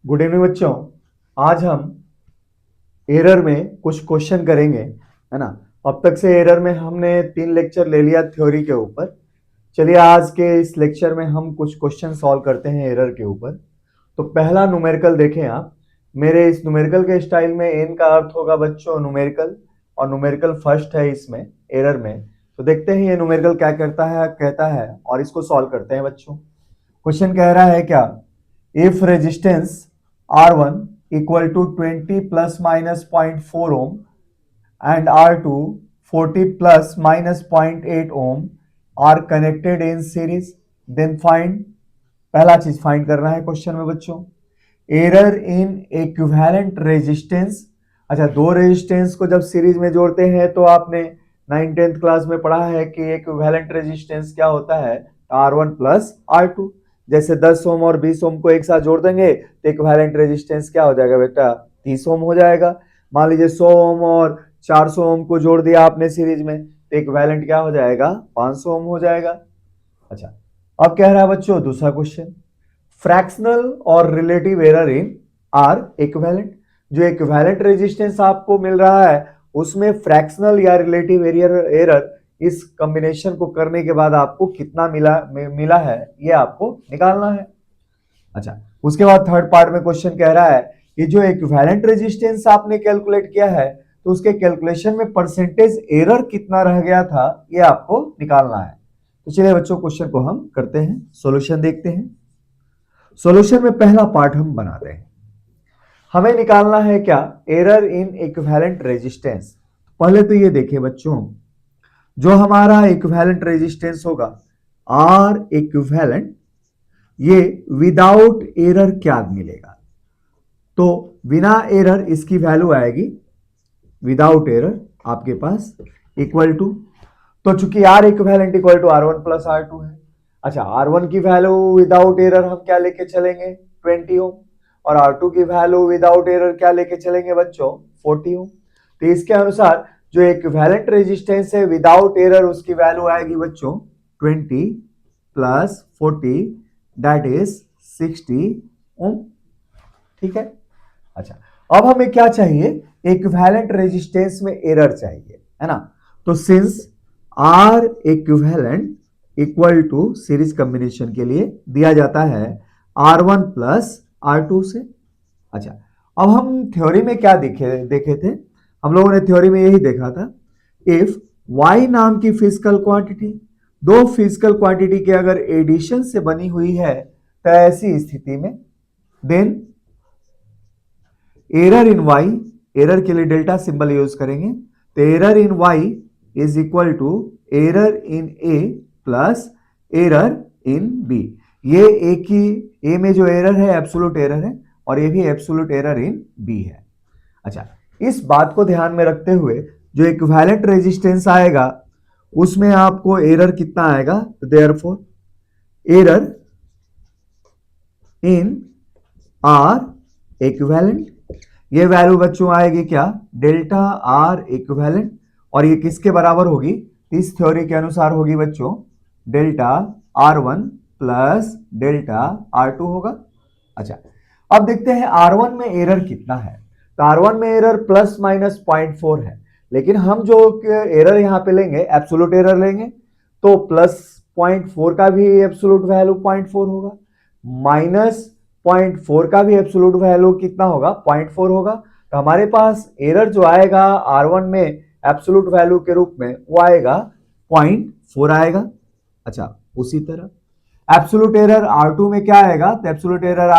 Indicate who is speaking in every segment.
Speaker 1: Good evening बच्चों। आज हम एरर में कुछ क्वेश्चन करेंगे, है ना। अब तक से एरर में हमने 3 लेक्चर ले लिया थ्योरी के ऊपर। चलिए आज के इस लेक्चर में हम कुछ क्वेश्चन सॉल्व करते हैं एरर के ऊपर। तो पहला न्यूमेरिकल देखें आप। मेरे इस न्यूमेरिकल के स्टाइल में एन का अर्थ होगा बच्चों न्यूमेरिकल, और न्यूमेरिकल फर्स्ट है इसमें एरर में। तो देखते हैं ये न्यूमेरिकल क्या करता है कहता है और इसको सॉल्व करते हैं बच्चों। क्वेश्चन कह रहा है क्या, if resistance R1 equal to 20 plus minus 0.4 ohm and R2 40 plus minus 0.8 ohm are connected in series, then find। पहला चीज फाइंड करना है क्वेश्चन में बच्चों, एरर इन इक्विवेलेंट रेजिस्टेंस। अच्छा, दो रेजिस्टेंस को जब सीरीज में जोड़ते हैं तो आपने 9th-10th क्लास में पढ़ा है कि इक्विवेलेंट रेजिस्टेंस क्या होता है, R1 प्लस R2। जैसे 10 ओम और 20 ओम को एक साथ जोड़ देंगे तो इक्विवेलेंट रेजिस्टेंस क्या हो जाएगा बेटा, 30 ओम हो जाएगा। मान लीजिए 100 ओम और 400 ओम को जोड़ दिया आपने सीरीज में तो इक्विवेलेंट क्या हो जाएगा, 500 ओम हो जाएगा। अच्छा, अब कह रहा है बच्चों दूसरा क्वेश्चन, फ्रैक्शनल और relative error in R equivalent. जो इक्विवेलेंट रेजिस्टेंस आपको मिल रहा है उसमें फ्रैक्शनल या रिलेटिव एरर इस कॉम्बिनेशन को करने के बाद आपको कितना मिला है ये आपको निकालना है। अच्छा, उसके बाद थर्ड पार्ट में क्वेश्चन कह रहा है कि जो इक्विवेलेंट रेजिस्टेंस आपने कैलकुलेट किया है तो उसके कैलकुलेशन में परसेंटेज एरर कितना रह गया था ये आपको निकालना है। तो चलिए बच्चों क्वेश्चन को हम करते हैं, सॉल्यूशन देखते हैं। सॉल्यूशन में पहला पार्ट हम बनाते हैं। हमें निकालना है क्या, एरर इन इक्विवेलेंट रेजिस्टेंस। पहले तो ये देखिए बच्चों, जो हमारा इक्विवेलेंट रेजिस्टेंस होगा आर इक्विवेलेंट, ये विदाउट एरर क्या मिलेगा। तो बिना एरर इसकी वैल्यू आएगी विदाउट एरर आपके पास इक्वल टू, तो चूंकि R equivalent equal to R1 plus R2 है। अच्छा, R1 की वैल्यू विदाउट एरर हम क्या लेके चलेंगे, 20 ओम, और R2 की वैल्यू विदाउट एरर क्या लेके चलेंगे बच्चों, 40 ओम। तो इसके अनुसार जो इक्विवेलेंट रेजिस्टेंस है विदाउट एरर उसकी वैल्यू आएगी बच्चों 20 प्लस 40 दैट इज 60 ओम। ठीक है। अच्छा, अब हमें क्या चाहिए, इक्विवेलेंट रेजिस्टेंस में एरर चाहिए, है ना। तो since R equivalent equal to series combination के लिए दिया जाता है R1 प्लस R2 से। अच्छा, अब हम थ्योरी में क्या देखे थे, हम लोगों ने थ्योरी में यही देखा था, इफ y नाम की फिजिकल क्वांटिटी दो फिजिकल क्वांटिटी के अगर एडिशन से बनी हुई है तो ऐसी स्थिति में then error in y, error के लिए डेल्टा सिंबल यूज करेंगे, तो error in y is equal to error in a plus error in b। ये एक ही a में जो एरर है एब्सोल्यूट एरर है और ये भी एब्सोल्यूट एरर इन b है। अच्छा, इस बात को ध्यान में रखते हुए जो इक्विवेलेंट रेजिस्टेंस आएगा उसमें आपको एरर कितना आएगा, therefore error in R equivalent, ये वैल्यू बच्चों आएगी क्या, डेल्टा आर इक्विवेलेंट, और ये किसके बराबर होगी, इस थ्योरी के अनुसार होगी बच्चों delta R1 plus delta R2 होगा। अच्छा, अब देखते हैं R1 में एरर कितना है। तो R1 में एरर प्लस माइनस 0.4 है, लेकिन हम जो एरर यहाँ पे लेंगे एब्सोल्यूट एरर लेंगे तो प्लस 0.4 का भी एब्सोल्यूट वैल्यू 0.4 होगा, माइनस 0.4 का भी एब्सोल्यूट वैल्यू कितना होगा, 0.4 होगा। तो हमारे पास एरर जो आएगा R1 में एब्सोल्यूट वैल्यू के रूप में वो आएगा 0.4 आएगा। अच्छा, उसी तरह एब्सोल्यूट एरर R2 में क्या आएगा, तो एब्सोल्यूट एरर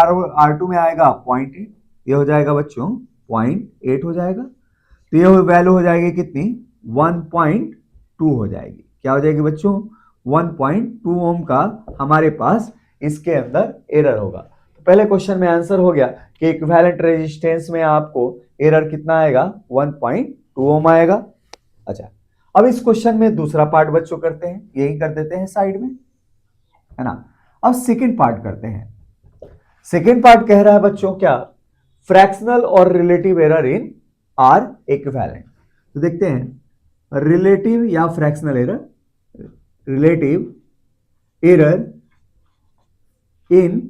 Speaker 1: R2 में आएगा 0.8, ये हो जाएगा बच्चों 0.8 हो जाएगा। तो ये वैल्यू हो जाएगी कितनी, 1.2 हो जाएगी। क्या हो जाएगी बच्चों, 1.2 ओम का हमारे पास इसके अंदर एरर होगा। तो पहले क्वेश्चन में आंसर हो गया कि इक्विवेलेंट रेजिस्टेंस में आपको एरर कितना आएगा, 1.2 ओम आएगा। अच्छा, अब इस क्वेश्चन में दूसरा पार्ट बच्चों करते हैं, यही कर देते हैं साइड में, है ना। अब सेकेंड पार्ट करते हैं। सेकेंड पार्ट कह रहा है बच्चों क्या, फ्रैक्शनल और relative error in R equivalent. तो देखते हैं रिलेटिव या fractional error, relative error in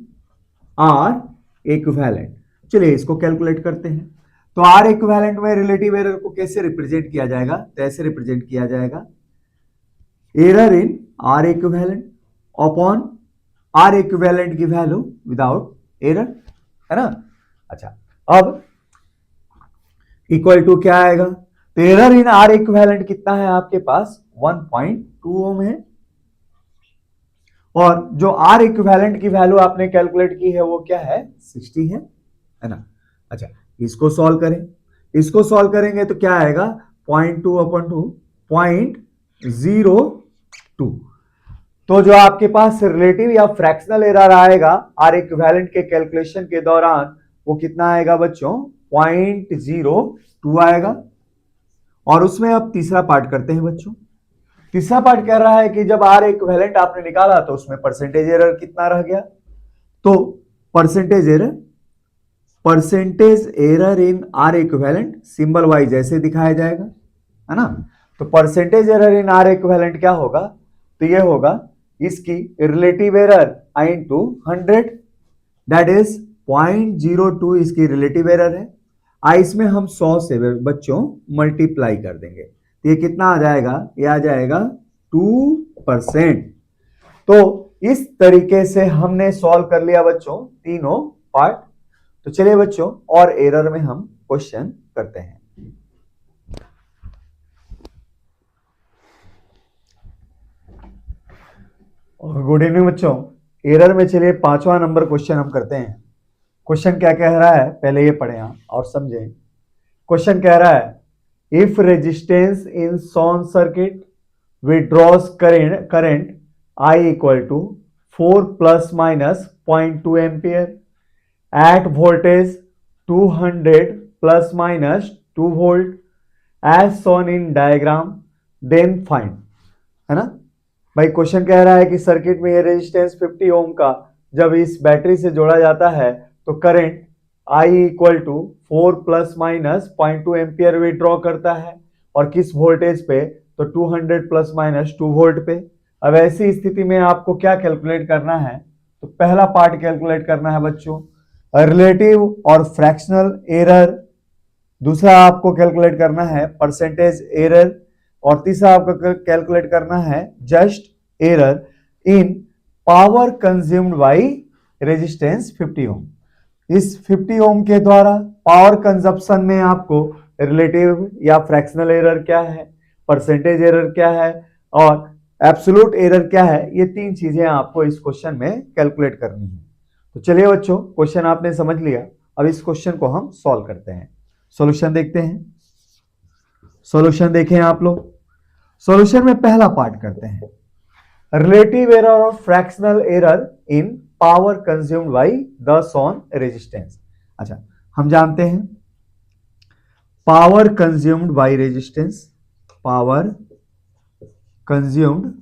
Speaker 1: R equivalent. चलिए इसको कैलकुलेट करते हैं। तो आर इक्विवेलेंट में रिलेटिव एरर को कैसे रिप्रेजेंट किया जाएगा, तो ऐसे रिप्रेजेंट किया जाएगा, error in R equivalent upon R equivalent की वैल्यू विदाउट एरर, है ना। अच्छा, अब इक्वल टू क्या आएगा, तो एरर इन आर इक्विवेलेंट कितना है आपके पास 1.2 ओम है, और जो आर इक्विवेलेंट की वैल्यू आपने कैलकुलेट की है वो क्या है 60 है ना। अच्छा, इसको सॉल्व करें, इसको सॉल्व करेंगे तो क्या आएगा 0.2 अपॉन 2 0.02। तो जो आपके पास रिलेटिव या फ्रैक्शनल एरर आएगा आर इक्विवेलेंट के कैलकुलेशन के दौरान वो कितना आएगा बच्चों 0.02 आएगा। और उसमें अब तीसरा पार्ट करते हैं बच्चों। तीसरा पार्ट कह रहा है कि जब आर इक्विवेलेंट आपने निकाला तो उसमें परसेंटेज एरर कितना रह गया, तो percentage error in R equivalent symbol wise ऐसे दिखाया जाएगा, है ना। तो percentage error in R equivalent क्या होगा, तो ये होगा इसकी relative error into 100, that is 0.02 इसकी रिलेटिव एरर है। इसमें हम 100 से बच्चों मल्टीप्लाई कर देंगे तो ये कितना आ जाएगा, ये आ जाएगा 2%। तो इस तरीके से हमने सॉल्व कर लिया बच्चों तीनों पार्ट। तो चलिए बच्चों और एरर में हम क्वेश्चन करते हैं। गुड इवनिंग बच्चों। एरर में चलिए 5वां नंबर क्वेश्चन हम करते हैं। क्वेश्चन क्या कह रहा है पहले ये पढ़ें आप और समझें। क्वेश्चन कह रहा है if resistance in shown circuit withdraws current I equal to 4 plus minus 0.2 ampere at voltage 200 plus minus 2 volt as shown in diagram then find, है ना भाई। क्वेश्चन कह रहा है कि सर्किट में ये रेजिस्टेंस 50 ओम का जब इस बैटरी से जोड़ा जाता है तो current I equal to 4 plus minus 0.2 ampere withdraw करता है, और किस वोल्टेज पे, तो 200 प्लस माइनस 2 वोल्ट पे। अब ऐसी स्थिति में आपको क्या कैलकुलेट करना है, तो पहला पार्ट कैलकुलेट करना है बच्चों रिलेटिव और फ्रैक्शनल एरर, दूसरा आपको कैलकुलेट करना है परसेंटेज एरर, और तीसरा आपको कैलकुलेट करना है just error in power consumed by resistance 50 ओम। इस 50 ओम के द्वारा पावर कंजप्शन में आपको रिलेटिव या फ्रैक्शनल एरर क्या है, परसेंटेज एरर क्या है और एब्सोल्यूट एरर क्या है, ये तीन चीजें आपको इस क्वेश्चन में कैलकुलेट करनी है। तो चलिए बच्चों क्वेश्चन आपने समझ लिया, अब इस क्वेश्चन को हम सॉल्व करते हैं। सॉल्यूशन देखते हैं। सॉल्यूशन देखें आप लोग। सॉल्यूशन में पहला पार्ट करते हैं रिलेटिव एरर और fractional error in power consumed by the shown resistance. अच्छा, हम जानते हैं power consumed by resistance, power consumed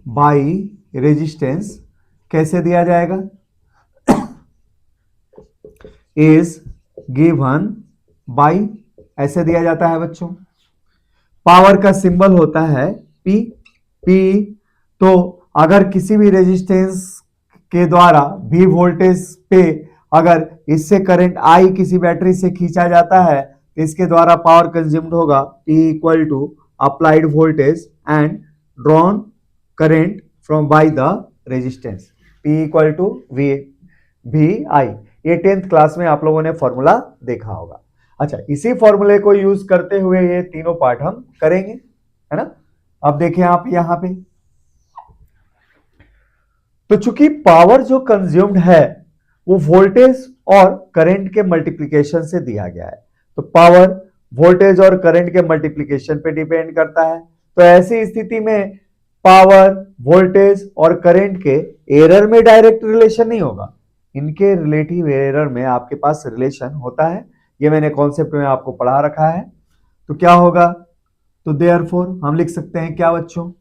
Speaker 1: by resistance कैसे दिया जाएगा, इज गिवन बाई, ऐसे दिया जाता है बच्चों। पावर का सिंबल होता है P। P तो अगर किसी भी रेजिस्टेंस के द्वारा V वोल्टेज पे अगर इससे करंट I किसी बैटरी से खींचा जाता है तो इसके द्वारा पावर कंज्यूम्ड होगा P equal to applied voltage and drawn current from by the resistance, P equal to VI। ये 10th क्लास में आप लोगों ने फॉर्मूला देखा होगा। अच्छा, इसी फॉर्मूले को यूज करते हुए ये तीनों पार्ट हम करेंगे, है ना। अब देखें आप यहां पे, तो चूंकि पावर जो कंज्यूम्ड है वो वोल्टेज और करंट के मल्टीप्लिकेशन से दिया गया है, तो पावर वोल्टेज और करंट के मल्टीप्लिकेशन पे डिपेंड करता है। तो ऐसी स्थिति में पावर वोल्टेज और करंट के एरर में डायरेक्ट रिलेशन नहीं होगा, इनके रिलेटिव एरर में आपके पास रिलेशन होता है। ये मैंने कॉन्सेप्ट में आपको पढ़ा रखा है। तो क्या होगा, तो देयरफॉर हम लिख सकते हैं क्या बच्चों,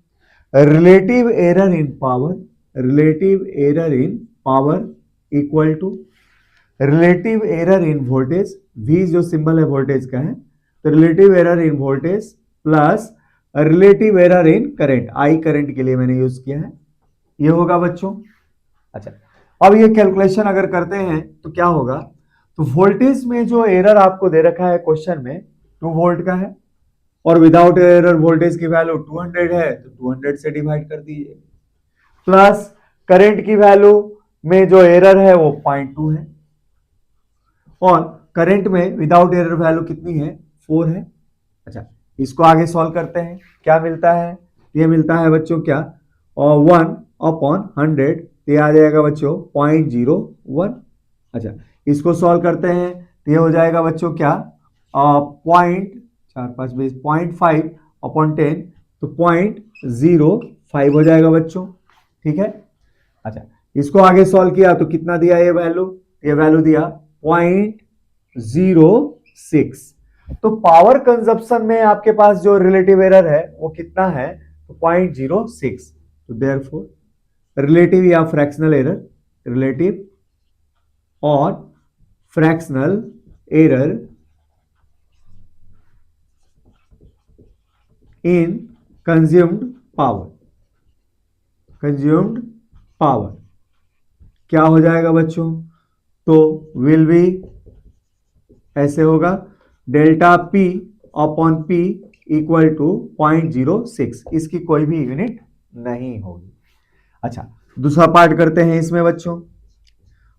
Speaker 1: relative error in power, relative error in power equal to relative error in voltage, V जो सिंबल है वोल्टेज का है, तो relative error in voltage plus relative error in current, I current के लिए मैंने यूज किया है, ये होगा बच्चों। अच्छा, अब ये कैलकुलेशन अगर करते हैं तो क्या होगा, तो वोल्टेज में जो एरर आपको दे रखा है क्वेश्चन में 2 वोल्ट का है, और विदाउट एरर वोल्टेज की वैल्यू 200 है, तो 200 से डिवाइड कर दीजिए, प्लस करंट की वैल्यू में जो एरर है वो 0.2 है, और करंट में विदाउट एरर वैल्यू कितनी है, 4 है। अच्छा, इसको आगे सॉल्व करते हैं, क्या मिलता है, ये मिलता है बच्चों क्या, और 1/100, ये आ जाएगा बच्चों 0.01। अच्छा, इसको सॉल्व करते हैं तो ये हो जाएगा बच्चों क्या, 0.45/10, तो 0.05 हो जाएगा बच्चों, ठीक है। अच्छा, इसको आगे सॉल्व किया तो कितना दिया ये वैल्यू दिया 0.06। तो पावर कंजप्शन में आपके पास जो रिलेटिव एरर है वो कितना है, तो 0.06। तो देयरफॉर रिलेटिव या फ्रैक्शनल एरर, रिलेटिव और fractional error in consumed power क्या हो जाएगा बच्चों, तो विल बी ऐसे होगा, delta P upon P equal to 0.06, इसकी कोई भी यूनिट नहीं होगी। अच्छा, दूसरा पार्ट करते हैं इसमें बच्चों।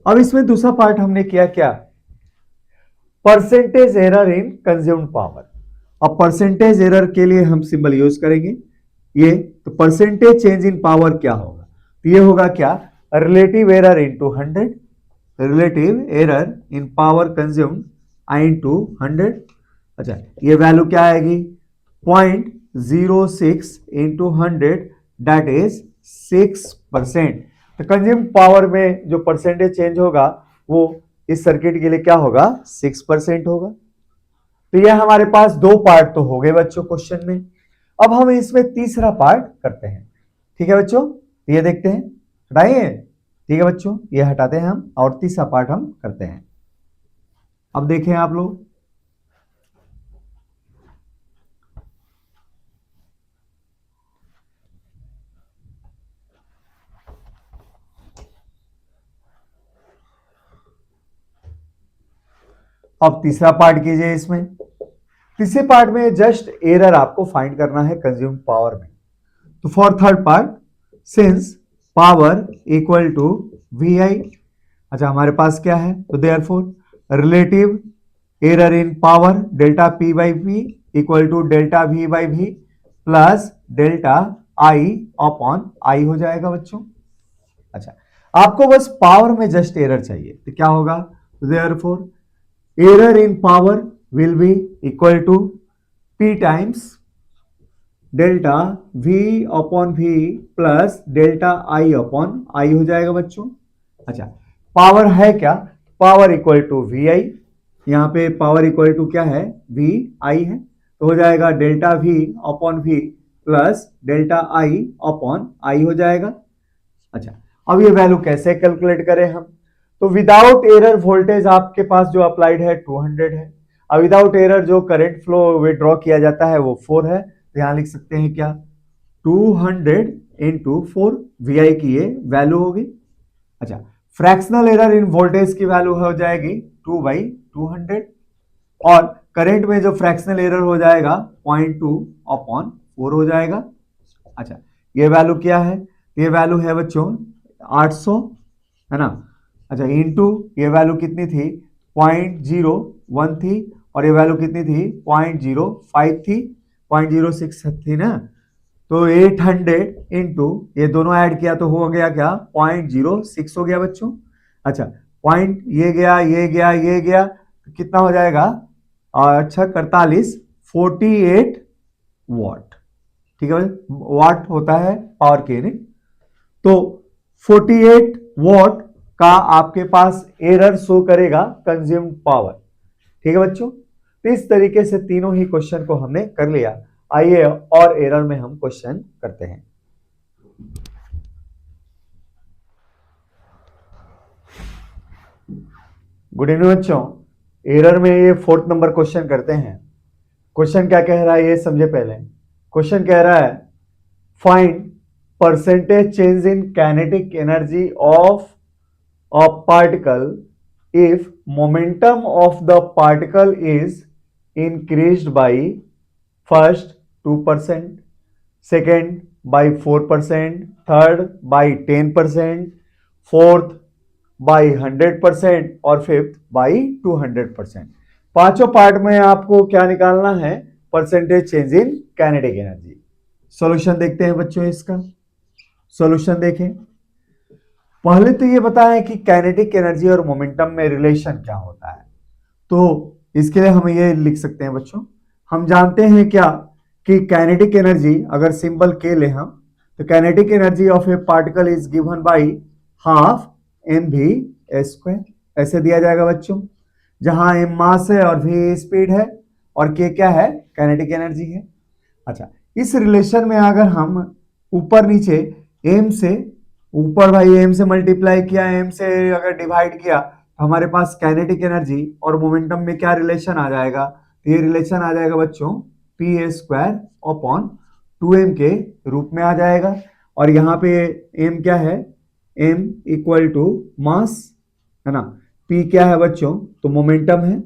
Speaker 1: अब इसमें दूसरा पार्ट हमने किया क्या, percentage error in consumed power. अब परसेंटेज एरर के लिए हम सिंबल यूज करेंगे ये, तो परसेंटेज चेंज इन पावर क्या होगा, तो ये होगा क्या, relative error into 100, relative error in power consumed I into 100। अच्छा, ये वैल्यू क्या आएगी, 0.06 इंटू 100, दैट इज 6%। तो कंज्यूम पावर में जो परसेंटेज चेंज होगा वो इस सर्किट के लिए क्या होगा, 6% होगा। तो ये हमारे पास दो पार्ट तो हो गए बच्चों क्वेश्चन में। अब हम इसमें तीसरा पार्ट करते हैं, ठीक है बच्चों, ये देखते हैं, हटाइए, ठीक है बच्चों, ये हटाते हैं हम, और तीसरा पार्ट हम करते हैं। अब देखें आप लोग, अब तीसरा पार्ट कीजिए। इसमें तीसरे पार्ट में जस्ट एरर आपको फाइंड करना है कंज्यूम पावर में। तो for third part, since power equal to V I, अच्छा हमारे पास क्या है, तो therefore relative error in power delta P by V equal to delta V by V plus delta I upon I हो जाएगा बच्चों। अच्छा, आपको बस पावर में जस्ट एरर चाहिए, तो क्या होगा, तो therefore error in power will be equal to p times delta v upon v plus delta I upon I हो जाएगा बच्चों। अच्छा, पावर है क्या, power equal to V I, यहाँ पे पावर इक्वल टू क्या है, वी आई है, तो हो जाएगा delta v upon v plus delta I upon I हो जाएगा। अच्छा, अब ये वैल्यू कैसे कैलकुलेट करें हम, तो विदाउट एरर वोल्टेज आपके पास जो अप्लाइड है 200 है, और विदाउट एरर जो करंट फ्लो विड्रॉ किया जाता है वो 4 है, तो यहां लिख सकते हैं क्या, 200 इंटू 4 वी आई की ये वैल्यू होगी। अच्छा, फ्रैक्शनल एरर इन वोल्टेज की वैल्यू हो जाएगी 2/200, और करंट में जो फ्रैक्शनल एरर हो जाएगा 0.2 अपॉन 4 हो जाएगा। अच्छा, ये वैल्यू क्या है, ये वैल्यू है बच्चों 800, है ना। अच्छा, इंटू ये वैल्यू कितनी थी, 0.01 थी, और ये वैल्यू कितनी थी, 0.05 थी, 0.06 थी ना, तो 800 इंटू ये दोनों ऐड किया तो हो गया क्या, 0.06 हो गया बच्चों। अच्छा, पॉइंट ये गया ये गया ये गया, तो कितना हो जाएगा, अच्छा 48, 48 वॉट, ठीक है भाई, वाट होता है पावर की यूनिट। तो 48 वॉट का आपके पास एरर शो करेगा कंज्यूम्ड पावर, ठीक है बच्चों। तो इस तरीके से तीनों ही क्वेश्चन को हमने कर लिया। आइए और एरर में हम क्वेश्चन करते हैं। गुड इवनिंग बच्चों, एरर में ये 4th नंबर क्वेश्चन करते हैं। क्वेश्चन क्या कह रहा है ये समझे पहले। क्वेश्चन कह रहा है find percentage change in kinetic energy of a particle if momentum of the particle is increased by first 2%, second by 4%, third by 10%, fourth by 100% और फिफ्थ बाई 200%। पांचों पार्ट में आपको क्या निकालना है? Percentage change in kinetic energy. Solution देखते हैं बच्चों इसका। सॉल्यूशन देखें। पहले तो ये बताया कि काइनेटिक एनर्जी और मोमेंटम में रिलेशन क्या होता है, तो इसके लिए हम ये लिख सकते हैं बच्चों, हम जानते हैं क्या कि काइनेटिक एनर्जी अगर सिंबल के ले हम, तो kinetic energy of A particle is given by half mv², ऐसे दिया जाएगा बच्चों, जहां m मास है और v स्पीड है और k क्या है? काइनेटिक एनर्जी है। अच्छा, इस रिलेशन में अगर हम ऊपर नीचे m से ऊपर भाई m से मल्टीप्लाई किया, m से अगर डिवाइड किया, तो हमारे पास काइनेटिक एनर्जी और मोमेंटम में क्या रिलेशन आ जाएगा? तो ये रिलेशन आ जाएगा बच्चों pa² अपॉन 2m के रूप में आ जाएगा। और यहाँ पे m क्या है? m इक्वल टू मास है ना, p क्या है बच्चों? तो मोमेंटम है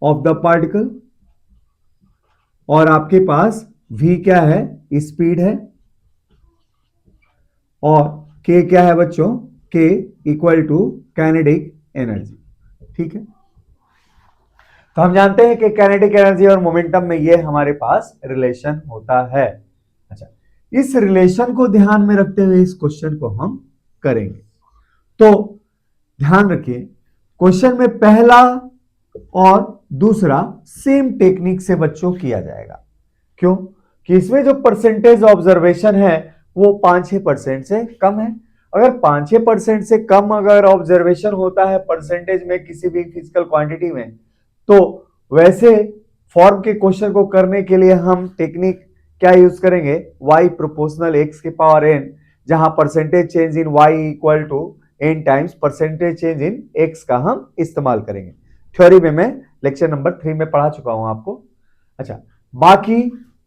Speaker 1: ऑफ द पार्टिकल, और आपके पास v क्या है? स्पीड है, और k क्या है बच्चों? k equal to kinetic energy. ठीक है, तो हम जानते हैं कि काइनेटिक एनर्जी और मोमेंटम में ये हमारे पास रिलेशन होता है। अच्छा, इस रिलेशन को ध्यान में रखते हुए इस क्वेश्चन को हम करेंगे। तो ध्यान रखिए, क्वेश्चन में पहला और दूसरा सेम टेक्निक से बच्चों किया जाएगा। क्यों? कि इसमें जो परसेंटेज ऑब्जर्वेशन है वो 5-6% से कम है। अगर 5-6% से कम अगर ऑब्जर्वेशन होता है परसेंटेज में किसी भी फिजिकल क्वांटिटी में, तो वैसे फॉर्म के क्वेश्चन को करने के लिए हम टेक्निक क्या यूज करेंगे? y प्रोपोर्शनल x के पावर n, जहां percentage change in y equal to n times percentage change in x का हम इस्तेमाल करेंगे। थ्योरी में मैं लेक्चर नंबर 3 में पढ़ा चुका हूं आपको। अच्छा, बाकी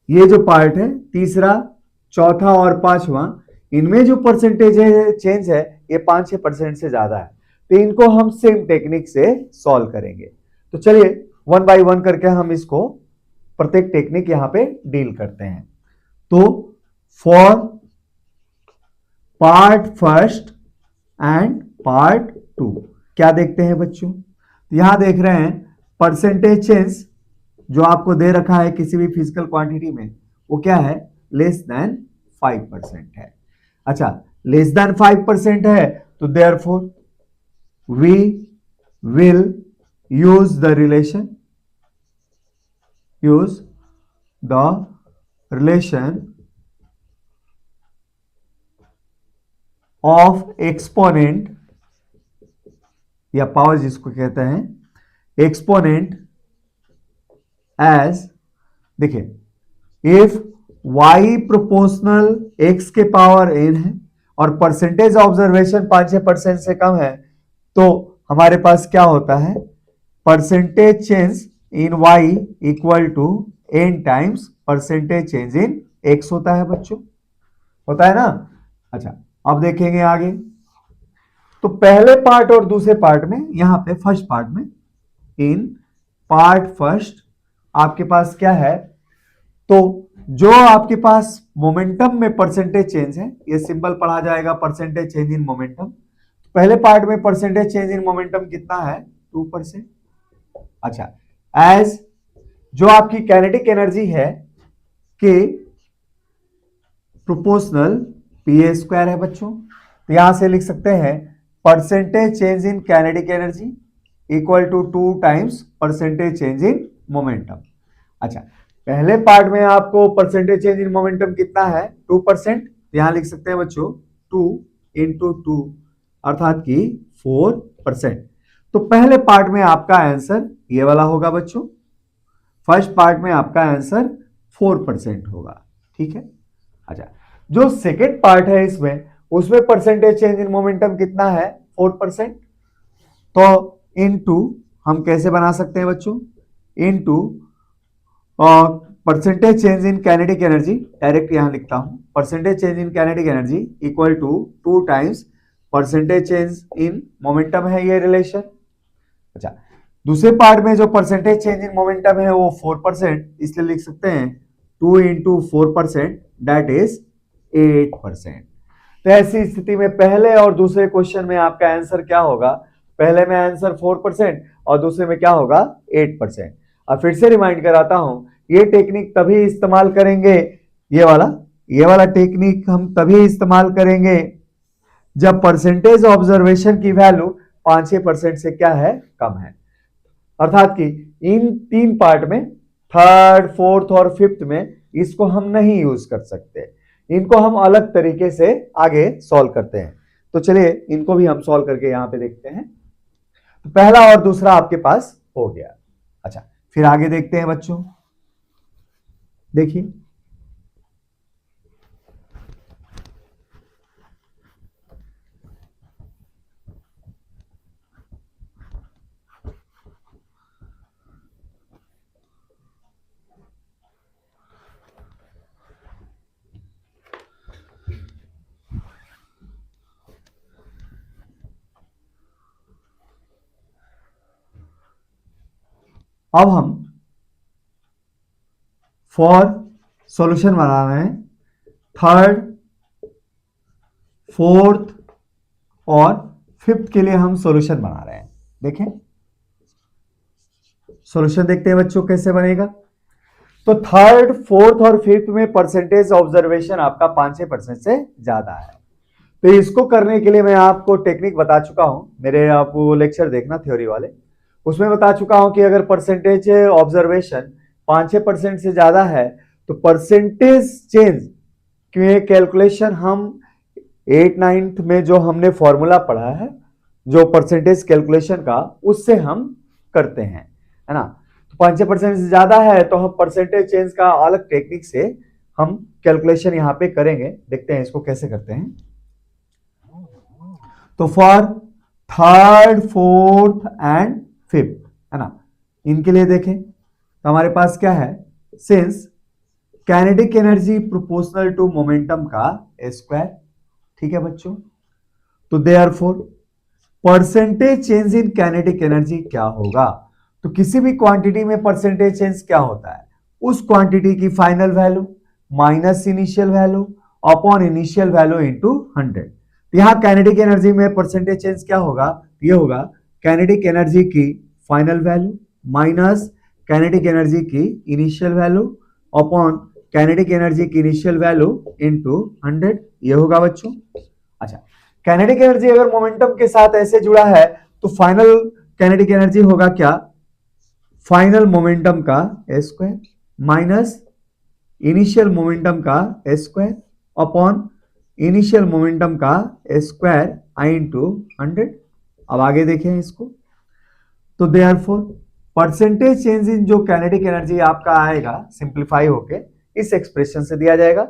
Speaker 1: ये जो पार्ट है तीसरा, चौथा और पांचवा, इनमें जो परसेंटेज चेंज है ये 5-6% से ज्यादा है, तो इनको हम सेम टेक्निक से सॉल्व करेंगे। तो चलिए वन बाय वन करके हम इसको प्रत्येक टेक्निक यहां पे डील करते हैं। तो for part first and part two क्या देखते हैं बच्चों? यहां देख रहे हैं परसेंटेज चेंज जो आपको दे रखा है किसी भी फिजिकल क्वांटिटी में, वो क्या है? लेस देन 5% है। अच्छा, लेस देन 5% है, तो therefore we will use the relation of exponent या पावर जिसको कहते हैं एक्सपोनेंट एज, देखिए इफ y प्रोपोर्शनल x के पावर n है और परसेंटेज ऑब्जर्वेशन 5-6% से कम है, तो हमारे पास क्या होता है? Percentage change in y equal to n times percentage change in x होता है बच्चों, होता है ना। अच्छा, अब देखेंगे आगे। तो पहले पार्ट और दूसरे पार्ट में, यहां पे फर्स्ट पार्ट में, इन पार्ट फर्स्ट आपके पास क्या है? तो जो आपके पास मोमेंटम में परसेंटेज चेंज है, ये सिंबल पढ़ा जाएगा परसेंटेज चेंज इन मोमेंटम। पहले पार्ट में परसेंटेज चेंज इन मोमेंटम कितना है? 2%। अच्छा, एज जो आपकी काइनेटिक एनर्जी है के प्रोपोर्शनल pa² है बच्चों, तो यहां से लिख सकते हैं percentage change in kinetic energy equal to 2 times percentage change in momentum. अच्छा, पहले पार्ट में आपको परसेंटेज चेंज इन मोमेंटम कितना है? 2%, यहां लिख सकते हैं बच्चों 2 इंटू 2 अर्थात कि 4%। तो पहले पार्ट में आपका आंसर ये वाला होगा बच्चों, फर्स्ट पार्ट में आपका आंसर 4% होगा। ठीक है। अच्छा, जो सेकेंड पार्ट है इसमें, उसमें परसेंटेज चेंज इन मोमेंटम कितना है? 4%। तो इनटू हम कैसे बना सकते हैं बच्चों? Into percentage change in kinetic energy, direct यहां लिखता हूं, percentage change in kinetic energy equal to 2 times percentage change in momentum है ये रिलेशन। अच्छा, दूसरे पार्ट में जो परसेंटेज चेंज इन मोमेंटम है वो 4%, इसलिए लिख सकते हैं 2 इंटू 4%, दैट इज 8%। तो ऐसी स्थिति में पहले और दूसरे क्वेश्चन में आपका आंसर क्या होगा? पहले में आंसर 4% और दूसरे में क्या होगा? 8%। अब फिर से रिमाइंड कराता हूं, ये टेक्निक तभी इस्तेमाल करेंगे, ये वाला टेक्निक हम तभी इस्तेमाल करेंगे जब परसेंटेज ऑब्जर्वेशन की वैल्यू 5-6% से क्या है? कम है। अर्थात कि इन तीन पार्ट में, थर्ड, फोर्थ और फिफ्थ में इसको हम नहीं यूज कर सकते, इनको हम अलग तरीके से आगे सॉल्व करते हैं। तो चलिए इनको भी हम सॉल्व करके यहां पे देखते हैं। तो पहला और दूसरा आपके पास हो गया। अच्छा, फिर आगे देखते हैं बच्चों। देखिए, अब हम फॉर सॉल्यूशन बना रहे हैं थर्ड, फोर्थ और फिफ्थ के लिए हम सॉल्यूशन बना रहे हैं। देखें, सॉल्यूशन देखते हैं बच्चों कैसे बनेगा। तो थर्ड, फोर्थ और फिफ्थ में परसेंटेज ऑब्जर्वेशन आपका 5-6% से ज्यादा है। तो इसको करने के लिए मैं आपको टेक्निक बता चुका हूं, मेरे आप वो लेक्चर देखना थ्योरी वाले, उसमें बता चुका हूं कि अगर परसेंटेज ऑब्जर्वेशन 5-6% से ज्यादा है तो परसेंटेज चेंज के कैलकुलेशन हम 8-9 में जो हमने फॉर्मूला पढ़ा है, जो परसेंटेज कैलकुलेशन का, उससे हम करते हैं, है ना। तो 5-6% से ज्यादा है तो हम परसेंटेज चेंज का अलग टेक्निक से हम कैलकुलेशन यहां पे करेंगे। देखते हैं इसको कैसे करते हैं। तो for third, fourth and fifth, है ना, इनके लिए देखें तो हमारे पास क्या है? Since kinetic energy proportional to momentum का स्क्वायर, ठीक है बच्चों। तो therefore percentage change in kinetic energy क्या होगा? तो किसी भी क्वांटिटी में परसेंटेज चेंज क्या होता है? उस क्वांटिटी की final value minus initial value upon initial value into 100। यहां काइनेटिक एनर्जी में परसेंटेज चेंज क्या होगा? ये होगा काइनेटिक एनर्जी की final value minus kinetic energy की initial value upon kinetic energy की इनिशियल वैल्यू इनटू 100, ये होगा बच्चों। अच्छा, काइनेटिक एनर्जी अगर मोमेंटम के साथ ऐसे जुड़ा है तो फाइनल काइनेटिक एनर्जी होगा क्या? फाइनल मोमेंटम का स्क्वायर माइनस इनिशियल मोमेंटम का स्क्वायर अपॉन इनिशियल मोमेंटम का स्क्वायर आई इंटू 100। अब आगे देखें इसको। तो देयरफॉर परसेंटेज चेंज इन जो काइनेटिक एनर्जी आपका आएगा सिंप्लीफाई होके इस एक्सप्रेशन से दिया जाएगा।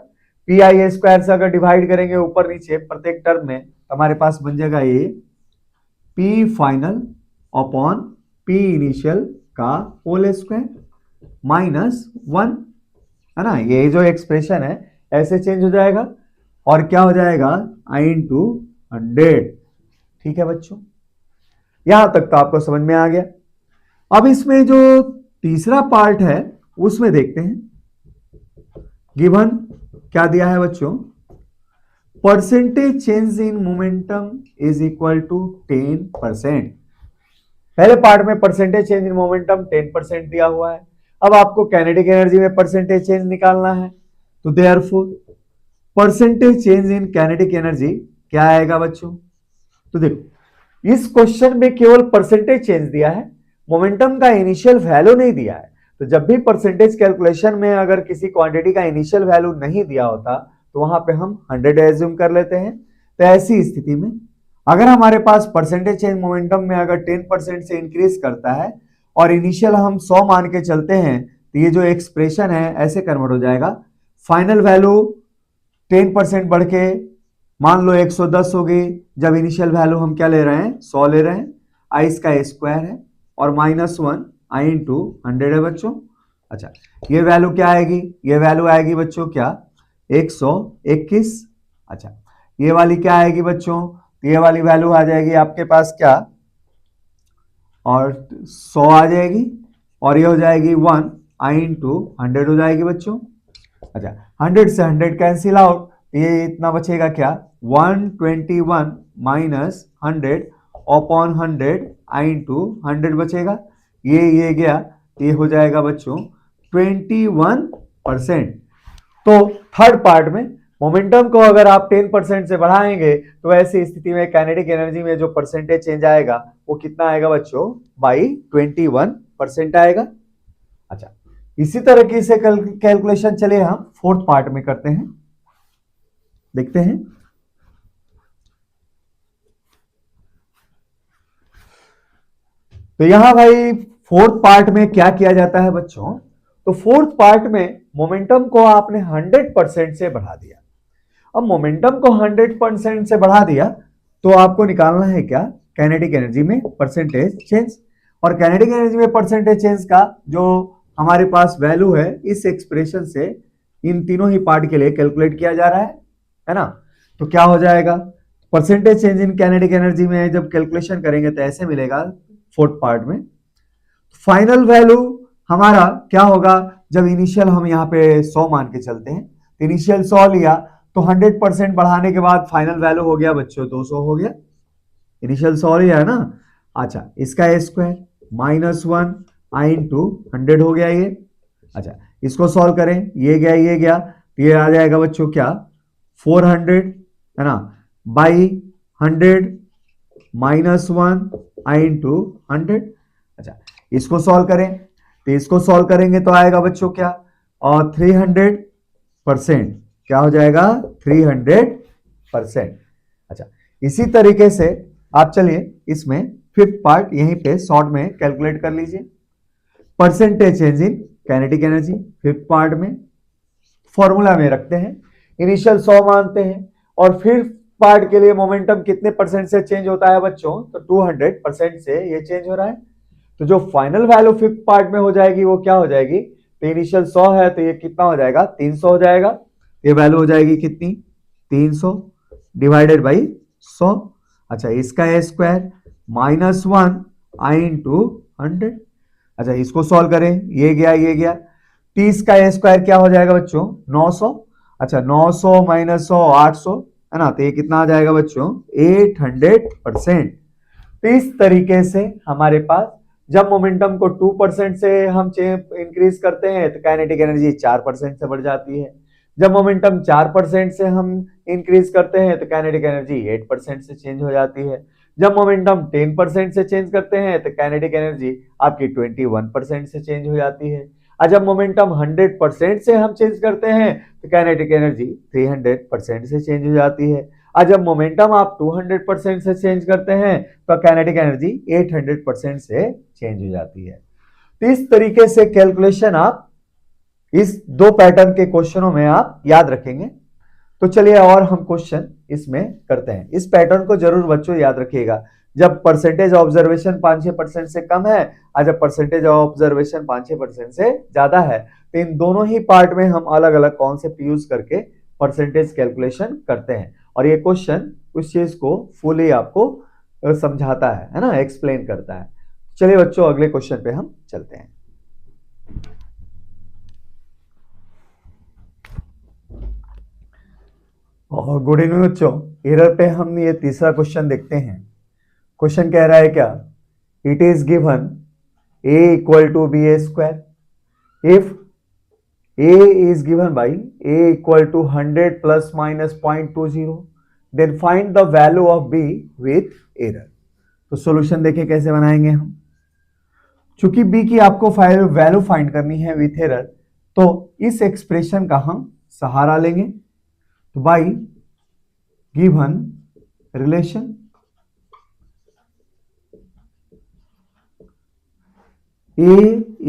Speaker 1: पी आई स्क्वायर से अगर डिवाइड करेंगे ऊपर नीचे प्रत्येक टर्म में, हमारे पास बन जाएगा ये P final upon P initial का होल स्क्वायर माइनस 1, है ना। ये जो एक्सप्रेशन है ऐसे चेंज हो जाएगा और क्या हो जाएगा? आई इंटू 100। ठीक है बच्चों, यहां तक तो आपको समझ में आ गया। अब इसमें जो तीसरा पार्ट है उसमें देखते हैं। गिवन क्या दिया है बच्चों? Percentage change in momentum is equal to 10%। पहले पार्ट में परसेंटेज चेंज इन मोमेंटम 10% दिया हुआ है। अब आपको काइनेटिक एनर्जी में परसेंटेज चेंज निकालना है। तो therefore percentage change in kinetic energy क्या आएगा बच्चों? तो देखो, इस क्वेश्चन में केवल परसेंटेज चेंज दिया है, मोमेंटम का इनिशियल वैल्यू नहीं दिया है। तो जब भी परसेंटेज कैलकुलेशन में अगर किसी क्वांटिटी का इनिशियल वैल्यू नहीं दिया होता तो वहां पे हम 100 एज्यूम कर लेते हैं। तो ऐसी स्थिति में अगर हमारे पास परसेंटेज चेंज मोमेंटम में अगर 10% से इंक्रीज करता है और इनिशियल हम 100 मान के चलते हैं तो ये जो एक्सप्रेशन है ऐसे कन्वर्ट हो जाएगा। फाइनल वैल्यू 10% बढ़ के मान लो 110 हो गई, जब इनिशियल वैल्यू हम क्या ले रहे हैं? 100 ले रहे हैं। आई इसका स्क्वायर है और -1 आई इंटू 100 है बच्चों। अच्छा, ये वैल्यू क्या आएगी? ये वैल्यू आएगी बच्चों क्या? 121। अच्छा, ये वाली क्या आएगी बच्चों? ये वाली वैल्यू आ जाएगी आपके पास क्या, और 100 आ जाएगी, और ये हो जाएगी 1 आई इंटू 100 हो जाएगी बच्चों। अच्छा 100 से 100 कैंसिल आउट, ये इतना बचेगा क्या, 121 माइनस 100 अपॉन 100 आई इंटू 100 बचेगा, ये गया, ये हो जाएगा बच्चों 21%। तो थर्ड पार्ट में मोमेंटम को अगर आप 10% से बढ़ाएंगे तो ऐसी स्थिति में काइनेटिक एनर्जी में जो परसेंटेज चेंज आएगा वो कितना आएगा बच्चों, बाई 21% आएगा। अच्छा इसी तरीके से कैलकुलेशन चलिए हम फोर्थ पार्ट में करते हैं, देखते हैं। तो यहां भाई फोर्थ पार्ट में क्या किया जाता है बच्चों, तो फोर्थ पार्ट में मोमेंटम को आपने 100% से बढ़ा दिया। अब मोमेंटम को 100% से बढ़ा दिया तो आपको निकालना है क्या, काइनेटिक एनर्जी में परसेंटेज चेंज। और काइनेटिक एनर्जी में परसेंटेज चेंज का जो हमारे पास वैल्यू है इस एक्सप्रेशन से इन तीनों ही पार्ट के लिए कैलकुलेट किया जा रहा है ना। तो क्या हो जाएगा, percentage change in kinetic energy में जब कैलकुलेशन करेंगे तो ऐसे मिलेगा फोर्थ पार्ट में। फाइनल वैल्यू हमारा क्या होगा, जब इनिशियल हम यहाँ पे 100 मान के चलते हैं, इनिशियल 100 लिया तो 100% बढ़ाने के बाद फाइनल वैल्यू हो गया बच्चों 200 हो गया, इनिशियल 100 लिया है ना। अच्छा इसका स्क्वायर -1 आई इंटू 100 हो गया ये। अच्छा इसको सॉल्व करें, ये गया, ये आ जाएगा बच्चों क्या, 400 है ना, बाई 100 -1 आई इंटू 100। अच्छा इसको सॉल्व करें, तो इसको सॉल्व करेंगे तो आएगा बच्चों क्या, और 300%, क्या हो जाएगा 300%। अच्छा इसी तरीके से आप चलिए इसमें फिफ्थ पार्ट यहीं पे शॉर्ट में कैलकुलेट कर लीजिए। Percentage change in kinetic energy fifth part में फॉर्मूला में रखते हैं, इनिशियल 100 मानते हैं, और फिर पार्ट के लिए मोमेंटम कितने परसेंट से चेंज होता है बच्चों, तो 200% से ये चेंज हो रहा है। तो जो फाइनल वैल्यू फिफ्थ पार्ट में हो जाएगी वो क्या हो जाएगी, तो इनिशियल 100 है तो ये कितना हो जाएगा, 300 हो जाएगा। ये वैल्यू हो जाएगी कितनी, 300 डिवाइडेड बाई 100। अच्छा इसका स्क्वायर -1 आई इंटू 100। अच्छा इसको सॉल्व करें, ये गया, 30 का स्क्वायर क्या हो जाएगा बच्चों, 900। अच्छा 900 माइनस 100 800 है ना, तो ये कितना आ जाएगा बच्चों 800%। तो इस तरीके से हमारे पास जब मोमेंटम को 2% से हम इंक्रीज करते हैं तो काइनेटिक एनर्जी 4% से बढ़ जाती है। जब मोमेंटम 4% से हम इंक्रीज करते हैं तो काइनेटिक एनर्जी 8% से चेंज हो जाती है। जब मोमेंटम 10% से चेंज करते हैं तो काइनेटिक एनर्जी आपकी 21% से चेंज हो जाती है। और जब मोमेंटम 100% से हम चेंज करते हैं तो काइनेटिक एनर्जी 300% से चेंज हो जाती है। और जब मोमेंटम आप 200% से चेंज करते हैं तो काइनेटिक एनर्जी 800% से चेंज हो जाती है। तो इस तरीके से कैलकुलेशन आप इस दो पैटर्न के क्वेश्चनों में आप याद रखेंगे। तो चलिए और हम क्वेश्चन इसमें करते हैं। इस पैटर्न को जरूर बच्चों याद रखिएगा, जब परसेंटेज ऑब्जर्वेशन 5-6% से कम है और जब परसेंटेज ऑब्जर्वेशन 5-6% से ज्यादा है, तो इन दोनों ही पार्ट में हम अलग अलग कॉन्सेप्ट यूज करके परसेंटेज कैलकुलेशन करते हैं। और ये क्वेश्चन उस चीज को फुली आपको समझाता है ना, एक्सप्लेन करता है। चलिए बच्चों अगले क्वेश्चन पे हम चलते हैं। और गुड इवनिंग बच्चों, एरर पे हम ये तीसरा क्वेश्चन देखते हैं। क्वेश्चन कह रहा है क्या, it is given a equal to b a square if a is given by a equal to 100 plus minus 0.20, then find the value of b with error। तो सॉल्यूशन देखें कैसे बनाएंगे हम। चूंकि b की आपको वैल्यू फाइंड करनी है विथ एरर, तो इस एक्सप्रेशन का हम सहारा लेंगे। तो by given relation a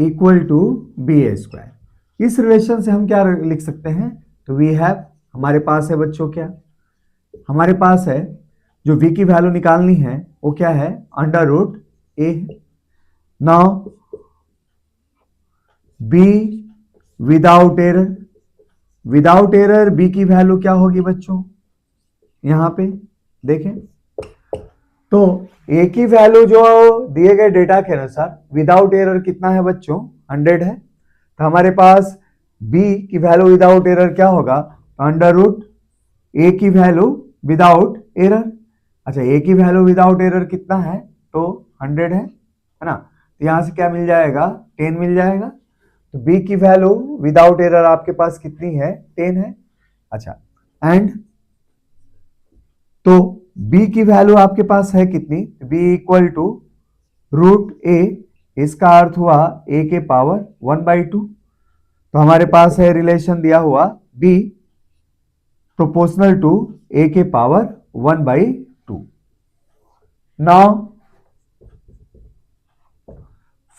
Speaker 1: equal to b a square, इस रिलेशन से हम क्या लिख सकते हैं, तो वी हैव, हमारे पास है बच्चों क्या, हमारे पास है जो v की वैल्यू निकालनी है वो क्या है, √a। Now b without error, without error b की वैल्यू क्या होगी बच्चों, यहां पे देखें तो ए की वैल्यू जो दिए गए डेटा के अनुसार विदाउट एरर कितना है बच्चों, 100 है। तो हमारे पास बी की वैल्यू विदाउट एरर क्या होगा, अंडर रूट ए की वैल्यू विदाउट एरर। अच्छा, ए की वैल्यू विदाउट एरर कितना है, तो 100 है ना। तो यहां से क्या मिल जाएगा, 10 मिल जाएगा। तो बी की वैल्यू विदाउट एरर आपके पास कितनी है, 10 है। अच्छा, एंड तो b की वैल्यू आपके पास है कितनी, b इक्वल टू रूट ए, इसका अर्थ हुआ a के पावर 1/2। तो हमारे पास है रिलेशन दिया हुआ b प्रोपोर्शनल टू a के power 1/2। Now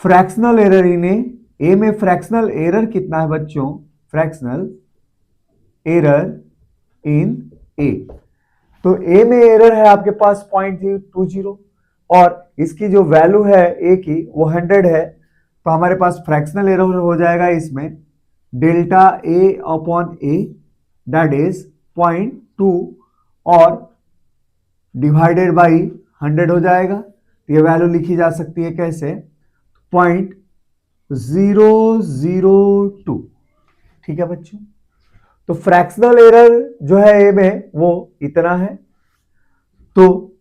Speaker 1: fractional error in A में फ्रैक्शनल एरर कितना है बच्चों, फ्रैक्शनल एरर इन ए। तो ए में एरर है आपके पास 0.20 और इसकी जो वैल्यू है ए की वो 100 है। तो हमारे पास फ्रैक्शनल एरर हो जाएगा इसमें delta A upon A, that is 0.2 और डिवाइडेड बाई 100 हो जाएगा। तो ये वैल्यू लिखी जा सकती है कैसे, 0.002। ठीक है बच्चों, तो फ्रैक्शनल एरर जो है ए में वो इतना है। तो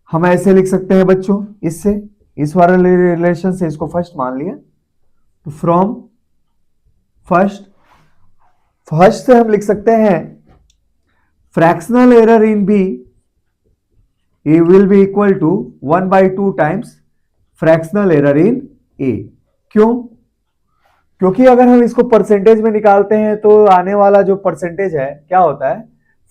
Speaker 1: हम ऐसे लिख सकते हैं बच्चों, इससे इस वाले रिलेशन से इसको फर्स्ट मान लिया। तो फ्रॉम फर्स्ट से हम लिख सकते हैं fractional error in B A will be equal to 1/2 times fractional error in A. क्यों, क्योंकि अगर हम इसको परसेंटेज में निकालते हैं तो आने वाला जो परसेंटेज है क्या होता है,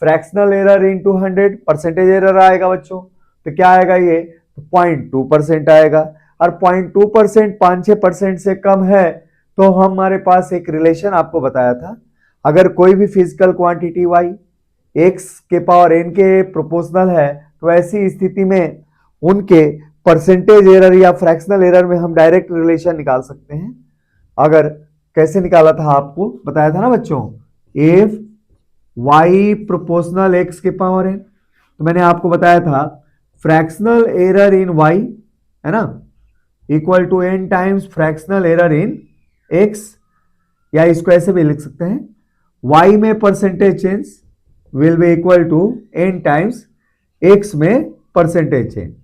Speaker 1: fractional error into 100 percentage error आएगा बच्चों। तो क्या आएगा ये, 0.2% आएगा। और 0.2% 5-6% से कम है तो हमारे पास एक रिलेशन आपको बताया था, अगर कोई भी फिजिकल क्वांटिटी y x के पावर n के प्रोपोर्शनल है तो ऐसी स्थिति में उनके परसेंटेज एरर या फ्रैक्शनल एरर में हम डायरेक्ट रिलेशन निकाल सकते हैं। अगर कैसे निकाला था आपको बताया था ना बच्चों, इफ y प्रोपोर्शनल x के पावर n, तो मैंने आपको बताया था फ्रैक्शनल एरर इन y है ना equal to n times fractional error in x, या इसको ऐसे भी लिख सकते हैं y में percentage change will be equal to n times x में परसेंटेज चेंज।